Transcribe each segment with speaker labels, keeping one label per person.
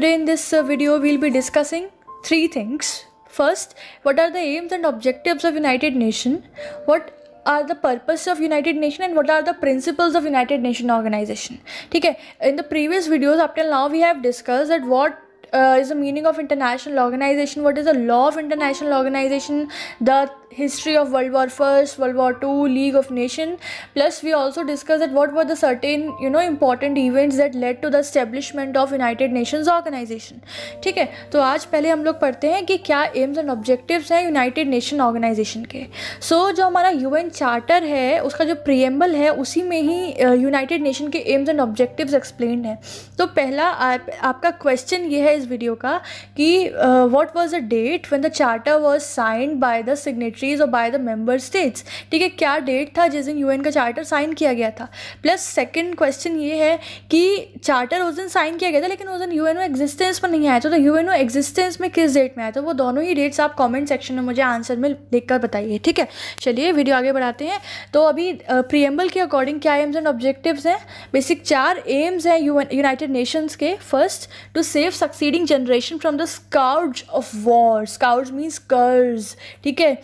Speaker 1: today in this video we'll be discussing three things. First, what are the aims and objectives of United Nations? What are the purpose of United Nations and what are the principles of United Nations organization? ठीक है, in the previous videos up till now we have discussed that what is the meaning of international organization, what is the law of international organization, the history of World War First, World War II, League of Nations. Plus we also discussed that what were the certain important events that led to the establishment of United Nations organization. ठीक है, तो आज पहले हम लोग पढ़ते हैं कि क्या एम्स एंड ऑब्जेक्टिव्स हैं यूनाइटेड नेशन ऑर्गेनाइजेशन के. जो हमारा यूएन चार्टर है उसका जो प्रीएम्बल है उसी में ही यूनाइटेड नेशन के एम्स एंड ऑब्जेक्टिव्स एक्सप्लेन्ड है. तो पहला आपका क्वेश्चन ये है इस वीडियो का कि what was the date when the charter was signed by the signatories और बाय द मेंबर स्टेट्स. ठीक है, क्या डेट था जिस दिन यूएन का चार्टर साइन किया गया था. प्लस सेकंड क्वेश्चन ये है कि चार्टर उस दिन साइन किया गया था लेकिन उस दिन यूएनओ एग्जिस्टेंस पर नहीं आया था, तो यूएनओ एग्जिस्टेंस में किस डेट में आया था. वो दोनों ही डेट्स आप कमेंट सेक्शन में मुझे आंसर में लिखकर बताइए. ठीक है, चलिए वीडियो आगे बढ़ाते हैं. तो अभी प्रीएम्बल के अकॉर्डिंग क्या एम्स एंड ऑब्जेक्टिव्स हैं. बेसिक 4 एम्स हैं यूनाइटेड नेशंस के. First, to save succeeding generation from the scourge of war. Scourge means कर्ज. ठीक है,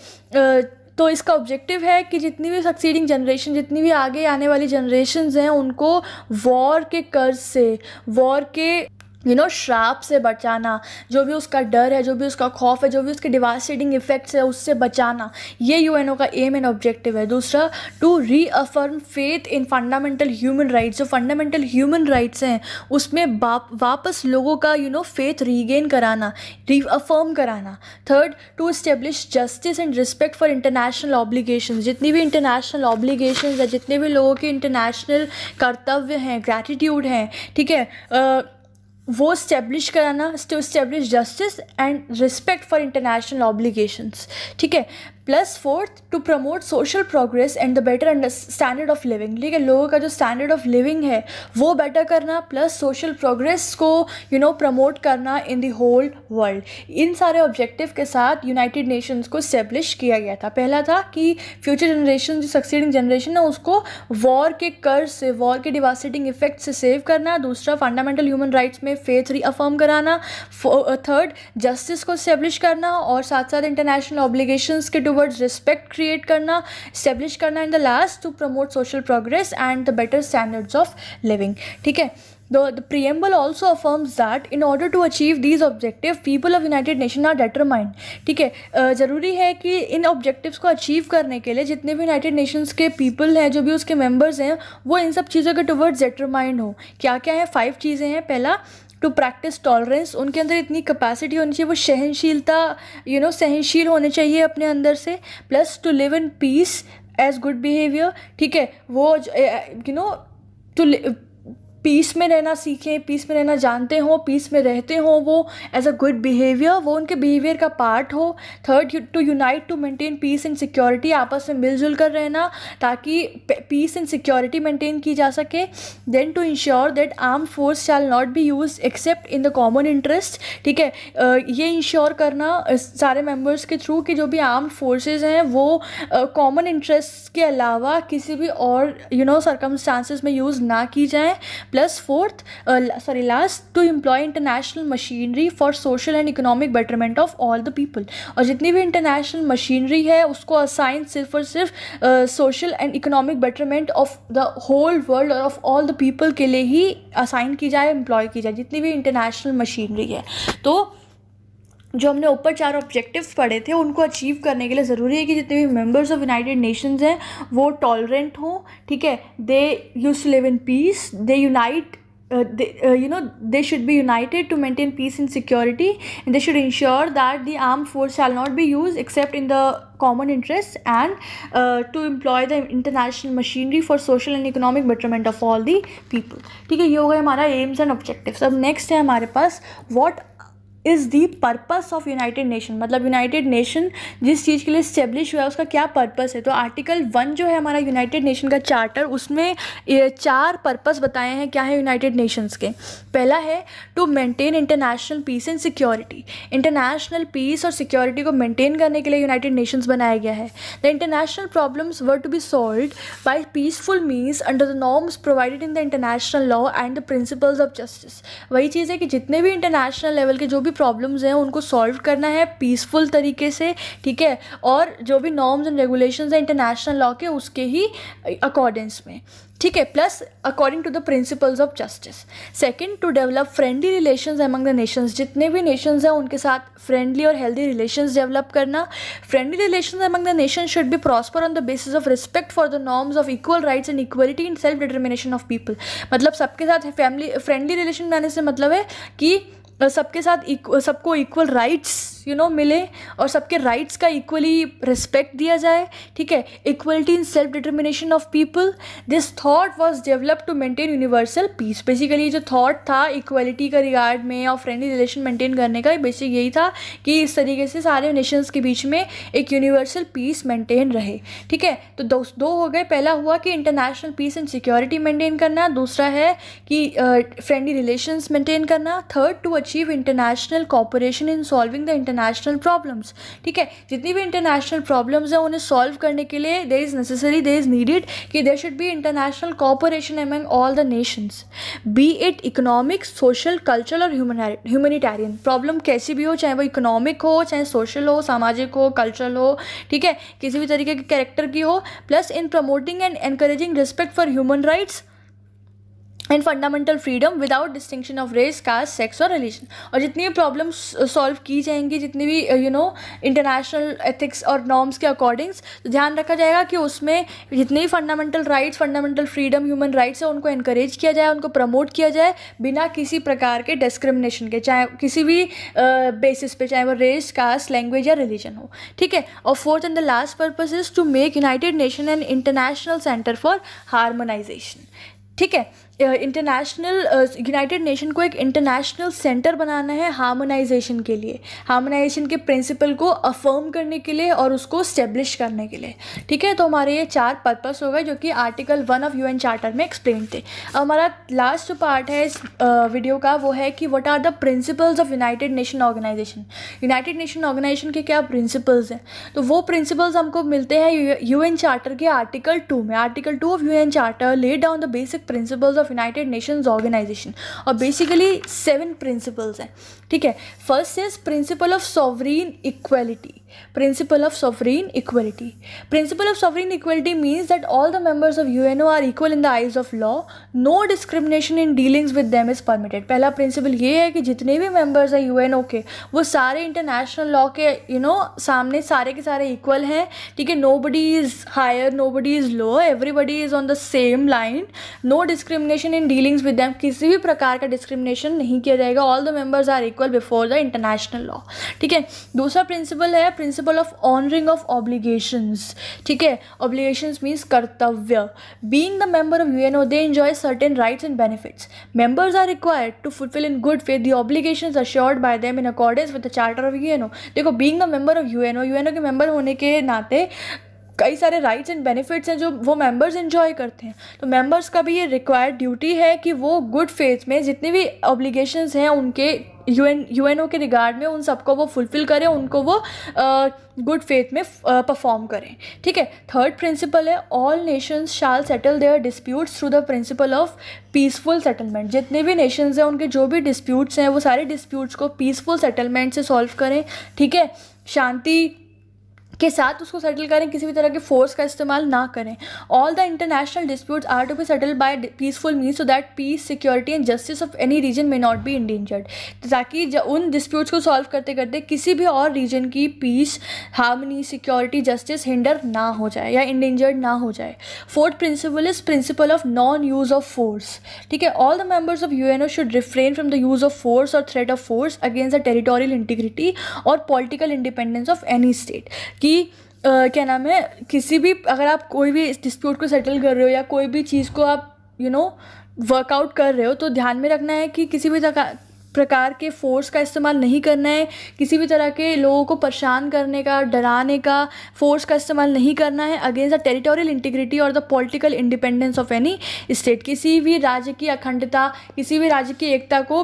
Speaker 1: तो इसका ऑब्जेक्टिव है कि जितनी भी सक्सीडिंग जनरेशन, जितनी भी आगे आने वाली जनरेशन्स हैं उनको वॉर के कर्ज से, वॉर के श्राप से बचाना, जो भी उसका डर है, जो भी उसका खौफ है, जो भी उसके डिवास्टेटिंग इफेक्ट्स है उससे बचाना, ये यूएनओ का एम एंड ऑब्जेक्टिव है. दूसरा, to reaffirm faith in fundamental human rights. जो फंडामेंटल ह्यूमन राइट्स हैं उसमें वापस लोगों का फेथ रीगेन कराना, रीअफर्म कराना. Third, to establish justice and respect for international obligations. जितनी भी इंटरनेशनल ऑब्लिगेशंस है, जितने भी लोगों के इंटरनेशनल कर्तव्य हैं, ग्रैटिट्यूड हैं, ठीक है, वो स्टैब्लिश कराना, to establish justice and respect for international obligations. ठीक है. Plus fourth, to promote social progress and the better standard of living. ठीक है, लोगों का जो स्टैंडर्ड ऑफ लिविंग है वो बेटर करना, प्लस सोशल प्रोग्रेस को प्रमोट करना इन द होल वर्ल्ड. इन सारे ऑब्जेक्टिव के साथ यूनाइटेड नेशंस को इस्टेब्लिश किया गया था. पहला था कि फ्यूचर जनरेशन, जो सक्सीडिंग जनरेशन है उसको वॉर के कर्ज से, वॉर के डिवास्टेटिंग इफेक्ट से सेव करना. दूसरा, फंडामेंटल ह्यूमन राइट्स में फेथ रीअफर्म कराना. थर्ड, जस्टिस को इस्टेब्लिश करना और साथ साथ इंटरनेशनल ऑब्लिगेशंस के टुवर्ड्स रिस्पेक्ट क्रिएट करना, इस्टेब्लिश करना. In the last, to promote social progress and the better standards of living. ठीक है. The preamble also affirms that in order to achieve these objectives, people of United Nations are determined. ठीक है, ज़रूरी है कि इन objectives को achieve करने के लिए जितने भी यूनाइटेड नेशंस के पीपल हैं, जो भी उसके मेंबर्स हैं, वो इन सब चीज़ों के टुवर्ड्स डिटरमाइंड हो. क्या क्या है? 5 चीज़ें हैं. पहला, टू प्रैक्टिस टॉलरेंस. उनके अंदर इतनी कैपेसिटी होनी चाहिए, वो सहनशीलता, सहनशील होने चाहिए अपने अंदर से. Plus, to live in peace as good behaviour. ठीक है, वो टू पीस में रहना सीखें, पीस में रहना जानते हो, पीस में रहते हो, वो एज अ गुड बिहेवियर, वो उनके बिहेवियर का पार्ट हो. Third, to unite to maintain peace and security. आपस में मिलजुल कर रहना ताकि पीस एंड सिक्योरिटी मेंटेन की जा सके. Then, to ensure that arm force shall not be use except in the common interest. ठीक है, ये इंश्योर करना सारे मेम्बर्स के थ्रू कि जो भी आर्म फोर्सेज हैं वो कॉमन इंटरेस्ट के अलावा किसी भी और सर्कमस्टांसिस में यूज़ ना की जाए. Plus fourth, last, to employ international machinery for social and economic betterment of all the people. और जितनी भी इंटरनेशनल मशीनरी है उसको असाइन सिर्फ और सिर्फ social and economic betterment of the whole world और ऑफ ऑल द पीपल के लिए ही असाइन की जाए, एम्प्लॉय की जाए, जितनी भी इंटरनेशनल मशीनरी है. तो जो हमने ऊपर 4 ऑब्जेक्टिव्स पढ़े थे उनको अचीव करने के लिए ज़रूरी है कि जितने भी मेंबर्स ऑफ यूनाइटेड नेशंस हैं वो टॉलरेंट हों. ठीक है, they use to live in peace, they unite, they should be united to maintain peace and security, and they should ensure that the armed force shall not be used except in the common interest, and to employ the international machinery for social and economic betterment of all the people. ठीक है, ये हो गया हमारा AIIMS and objectives. अब next है हमारे पास, what is the purpose of united nation, मतलब यूनाइटेड नेशन जिस चीज़ के लिए इस्टेब्लिश हुआ है उसका क्या पर्पस है। तो आर्टिकल 1 जो है हमारा यूनाइटेड नेशन का चार्टर, उसमें ये 4 पर्पस बताए हैं क्या है यूनाइटेड नेशंस के। पहला है to maintain international peace and security, international peace और सिक्योरिटी को मेंटेन करने के लिए यूनाइटेड नेशंस बनाया गया है। The international problems were to be solved by peaceful means under the norms provided in the international law and the principles of justice. वही चीज़ है कि जितने भी इंटरनेशनल लेवल के जो भी प्रॉब्लम्स हैं उनको सॉल्व करना है पीसफुल तरीके से, ठीक है, और जो भी नॉर्म्स एंड रेगुलेशंस हैं इंटरनेशनल लॉ के उसके ही अकॉर्डेंस में, ठीक है, plus according to the principles of justice. Second, to develop friendly relations among the nations, जितने भी नेशंस हैं उनके साथ फ्रेंडली और हेल्दी रिलेशंस डेवलप करना। Friendly relations among the nations should be prosper on the basis of respect for the norms of equal rights and equality in self determination of people. मतलब सबके साथ friendly relation बनाने से मतलब है कि सबके साथ सबको इक्वल राइट्स मिले और सबके राइट्स का इक्वली रिस्पेक्ट दिया जाए, ठीक है। Equality in self determination of people, this thought was developed to maintain universal peace. Basically जो थॉट था इक्वलिटी का रिगार्ड में और फ्रेंडली रिलेशन मेंटेन करने का बेसिक यही था कि इस तरीके से सारे नेशंस के बीच में एक यूनिवर्सल पीस मेंटेन रहे, ठीक है। तो दो हो गए। पहला हुआ कि international peace and security maintain करना, दूसरा है कि फ्रेंडली रिलेशंस मेंटेन करना, third to achieve international cooperation in solving the international problems, ठीक है। जितनी भी इंटरनेशनल प्रॉब्लम्स हैं उन्हें सॉल्व करने के लिए देयर इज़ नीडेड कि there should be international cooperation among all the nations, be it economic, social, cultural और ह्यूमैनिटेरियन। प्रॉब्लम कैसी भी हो, चाहे वो इकोनॉमिक हो, चाहे सोशल हो, सामाजिक हो, कल्चरल हो, ठीक है, किसी भी तरीके के कैरेक्टर की हो, plus in promoting and encouraging respect for human rights and fundamental freedom without distinction of race, caste, sex और रिलीजन। और जितनी भी प्रॉब्लम्स सॉल्व की जाएंगी, जितनी भी इंटरनेशनल एथिक्स और नॉर्म्स के अकॉर्डिंग्स, तो ध्यान रखा जाएगा कि उसमें जितने भी fundamental rights, fundamental freedom, human rights है उनको एनकरेज किया जाए, उनको प्रमोट किया जाए बिना किसी प्रकार के डिस्क्रिमिनेशन के, चाहे किसी भी बेसिस पे, चाहे वो रेस, कास्ट, लैंग्वेज या रिलीजन हो, ठीक है। और fourth and the last purpose is to make united nation an international centre for harmonisation, ठीक है। यूनाइटेड नेशन को एक इंटरनेशनल सेंटर बनाना है हार्मोनाइजेशन के लिए, हार्मोनाइजेशन के प्रिंसिपल को अफर्म करने के लिए और उसको स्टेब्लिश करने के लिए, ठीक है। तो हमारे ये 4 पर्पस हो गए जो कि आर्टिकल 1 ऑफ यूएन चार्टर में एक्सप्लेन थे। अब हमारा लास्ट जो पार्ट है इस वीडियो का वो है कि what are the principles of united nation organisation. United nation organisation के क्या प्रिंसिपल्स हैं, तो वो प्रिंसिपल्स हमको मिलते हैं यूएन चार्टर के आर्टिकल 2 में। Article 2 of UN charter lay down the basic principles United Nations organisation, और बेसिकली 7 प्रिंसिपल्स हैं, ठीक है। First is principle of sovereign equality. Principle of sovereign equality, principle of sovereign equality means that all the members of UNO are equal in the eyes of law, no discrimination in dealings with them is permitted. पहला principle ये है कि जितने भी members हैं UNO के वो सारे इंटरनेशनल लॉ के सामने सारे के सारे इक्वल हैं, ठीक है। Nobody is higher, nobody is low, everybody is on the same line, no discrimination in dealings with them, किसी भी प्रकार का डिस्क्रिमिनेशन नहीं किया जाएगा, all the members are equal before the international law, ठीक है। दूसरा प्रिंसिपल है principle of honouring of obligations, ठीक है। ऑब्लिगेशंस मीन्स कर्तव्य। Being the member of UNO they enjoy certain rights and benefits, members are required to fulfil in good faith the obligations assured by them in accordance with the charter of UNO. देखो, being the member of UNO, UNO के member होने के नाते कई सारे rights and benefits हैं जो वो मेंबर्स एंजॉय करते हैं। तो मेंबर्स का भी ये रिक्वायर्ड ड्यूटी है कि वो गुड फेथ में जितनी भी ऑब्लिगेशंस हैं उनके यूएनओ के रिगार्ड में उन सबको वो फुलफिल करें, उनको वो गुड फेथ में परफॉर्म करें, ठीक है। थर्ड प्रिंसिपल है all nations shall settle their disputes through the principle of peaceful settlement. जितने भी नेशंस हैं उनके जो भी डिस्प्यूट्स हैं वो सारे डिस्प्यूट्स को पीसफुल सेटलमेंट से सॉल्व करें, ठीक है, शांति के साथ उसको सेटल करें, किसी भी तरह के फोर्स का इस्तेमाल ना करें। All the international disputes are to be settled by peaceful means so that peace, security and justice of any reason may not be endangered, ताकि उन डिस्प्यूट्स को सॉल्व करते करते किसी भी और रीजन की peace, harmony, security, justice hinder ना हो जाए या इंडेंजर्ड ना हो जाए। Fourth principle is principle of non use of force, ठीक है। All the members of UNO should refrain from the use of force और threat of force against the territorial integrity और political independence of any state. कि क्या नाम है, किसी भी अगर आप कोई भी डिस्प्यूट को सेटल कर रहे हो या कोई भी चीज़ को आप वर्कआउट कर रहे हो तो ध्यान में रखना है कि किसी भी प्रकार के फोर्स का इस्तेमाल नहीं करना है, किसी भी तरह के लोगों को परेशान करने का, डराने का फोर्स का इस्तेमाल नहीं करना है अगेंस्ट द टेरिटोरियल इंटीग्रिटी और the political independence of any state. किसी भी राज्य की अखंडता, किसी भी राज्य की एकता को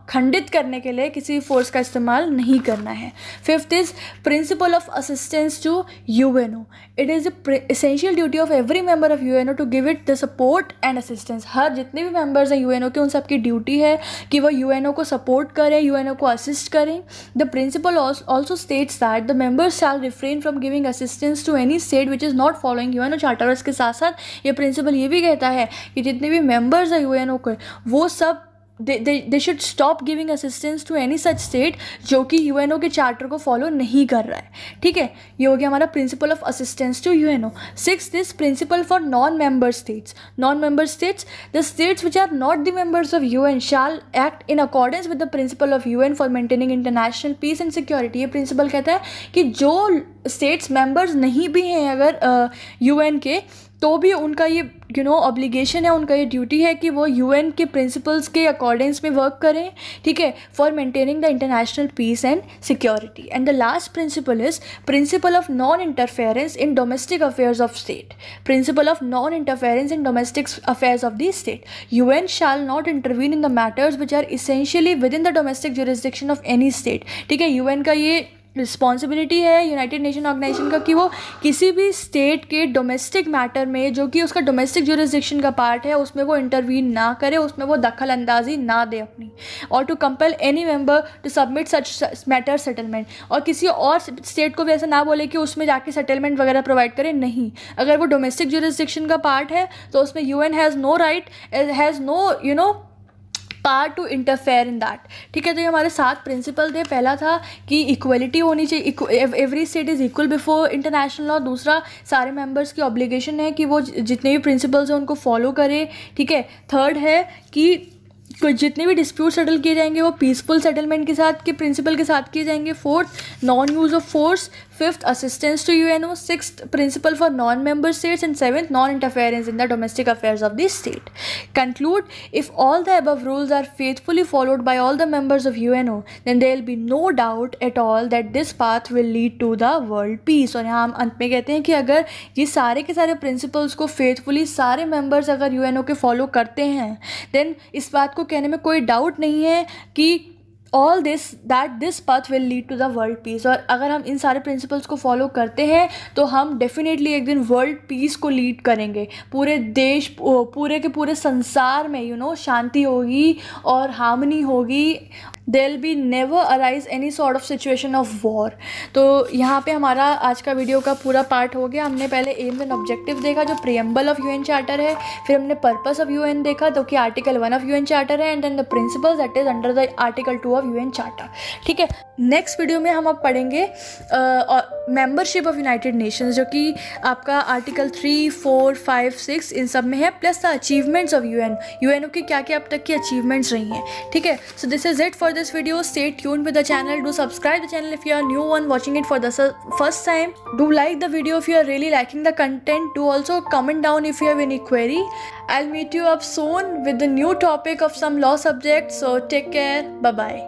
Speaker 1: खंडित करने के लिए किसी फोर्स का इस्तेमाल नहीं करना है। Fifth is principle of assistance to UNO. It is essential duty of every member of UNO to give it the support and assistance. हर जितने भी मेंबर्स हैं यूएनओ के, उन सबकी ड्यूटी है कि वो यूएनओ को सपोर्ट करें, यूएनओ को असिस्ट करें। The principle also states that the members shall refrain from giving assistance to any state which is not following UNO charter. और इसके साथ साथ ये प्रिंसिपल ये भी कहता है कि जितने भी मेंबर्स हैं यूएनओ के, वो सब they should stop giving assistance to any such state जो कि यूएनओ के चार्टर को फॉलो नहीं कर रहा है। ठीक है, ये हो गया हमारा principle of assistance to UNO. Sixth is principle for non member states. Non member states, the states which are not the members of UN shall act in accordance with the principle of UN for maintaining international peace and security. ये principle कहता है कि जो states members नहीं भी हैं अगर UN के, तो भी उनका ये ऑब्लिगेशन है, उनका ये ड्यूटी है कि वो यूएन के प्रिंसिपल्स के अकॉर्डेंस में वर्क करें। ठीक है, for maintaining the international peace and security. And the last principle is principle of non interference in domestic affairs of state. Principle of non interference in domestic affairs of the state. UN shall not intervene in the matters which are essentially within the domestic jurisdiction of any state. ठीक है, UN का ये responsibility है United nation organisation का कि वो किसी भी स्टेट के डोमेस्टिक मैटर में जो कि उसका डोमेस्टिक जुरिस्डिक्शन का पार्ट है उसमें वो इंटरवीन ना करे, उसमें वो दखल अंदाजी ना दे अपनी, और to compel any member to submit such matter settlement. और किसी और स्टेट को भी ऐसा ना बोले कि उसमें जाके सेटलमेंट वगैरह प्रोवाइड करे, नहीं। अगर वो डोमेस्टिक जुरिस्डिक्शन का पार्ट है तो उसमें UN has no right, has no part to interfere in that. ठीक है, तो ये हमारे 7 प्रिंसिपल थे। पहला था कि इक्वलिटी होनी चाहिए, every state is equal before international law. दूसरा, सारे मेंबर्स की ऑब्लिगेशन है कि वो जितने भी प्रिंसिपल्स हैं उनको फॉलो करें। ठीक है, थर्ड है कि जितने भी डिस्प्यूट सेटल किए जाएंगे वो पीसफुल सेटलमेंट के साथ के प्रिंसिपल के साथ किए जाएंगे। Fourth, non use of force. Fifth, assistance to UNO. Sixth, principle for non member states. And seventh, non interference in the domestic affairs of the state. Conclude, if all the above rules are faithfully followed by all the members of UNO then there will be no doubt at all that this path will lead to the world peace. और यहाँ हम अंत में कहते हैं कि अगर ये सारे के सारे प्रिंसिपल्स को फेथफुली सारे मेंबर्स अगर यूएनओ के फॉलो करते हैं, देन इस बात को कहने में कोई डाउट नहीं है कि all this path will lead to the world peace. और अगर हम इन सारे प्रिंसिपल्स को फॉलो करते हैं तो हम डेफिनेटली एक दिन वर्ल्ड पीस को लीड करेंगे। पूरे देश, पूरे के पूरे संसार में शांति होगी और हार्मनी होगी। There will be never arise any sort of situation of war. तो यहाँ पे हमारा आज का वीडियो का पूरा पार्ट हो गया। हमने पहले एम्स एंड ऑब्जेक्टिव देखा जो प्रीएम्बल ऑफ यूएन चार्टर है, फिर हमने पर्पस ऑफ यूएन देखा जो कि आर्टिकल 1 ऑफ यूएन चार्टर है, and then the principles that is under the article 2 of UN charter. ठीक है, नेक्स्ट वीडियो में हम अब पढ़ेंगे मेंबरशिप ऑफ यूनाइटेड नेशंस जो कि आपका आर्टिकल 3, 4, 5, 6 इन सब में है, plus the achievements of UNO की क्या क्या अब तक की अचीवमेंट्स रही हैं। ठीक है, so this is it for this video. Stay tuned with the channel. Do subscribe the channel if you are new one watching it for the first time. Do like the video if you are really liking the content. Do also comment down if you have any query. I'll meet you up soon with the new topic of some law subject. So take care. Bye bye.